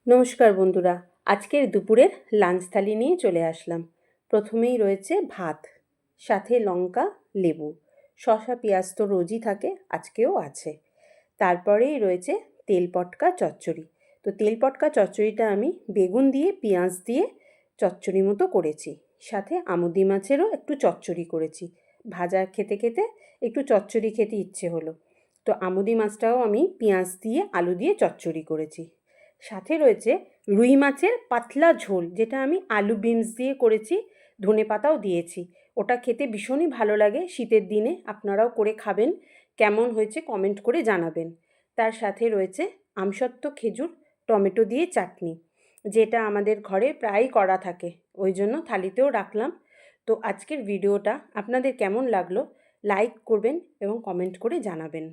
নমস্কার বন্ধুরা, আজকের দুপুরের লাঞ্চ থালি নিয়ে চলে আসলাম। প্রথমেই রয়েছে ভাত, সাথে লঙ্কা, লেবু, শসা, পেঁয়াজ তো রোজই থাকে, আজকেও আছে। তারপরেই রয়েছে তেল পটকা চচ্চড়ি। তো তেল পটকা চচ্চড়িটা আমি বেগুন দিয়ে পেঁয়াজ দিয়ে চচ্চড়ি মতো করেছি, সাথে আমুদি মাছেরও একটু চচ্চড়ি করেছি। ভাজা খেতে খেতে একটু চচ্চড়ি খেতে ইচ্ছে হলো, তো আমুদি মাছটাও আমি পেঁয়াজ দিয়ে আলু দিয়ে চচ্চড়ি করেছি। সাথে রয়েছে রুই মাছের পাতলা ঝোল, যেটা আমি আলু বিনস দিয়ে করেছি, ধনেপাতাও দিয়েছি। ওটা খেতে ভীষণই ভালো লাগে শীতের দিনে, আপনারাও করে খাবেন। কেমন হয়েছে কমেন্ট করে জানাবেন। তার সাথে রয়েছে আমসত্ত্ব, খেজুর, টমেটো দিয়ে চাটনি, যেটা আমাদের ঘরে প্রায়ই করা থাকে, ওই জন্য থালিতেও রাখলাম। তো আজকের ভিডিওটা আপনাদের কেমন লাগলো লাইক করবেন এবং কমেন্ট করে জানাবেন।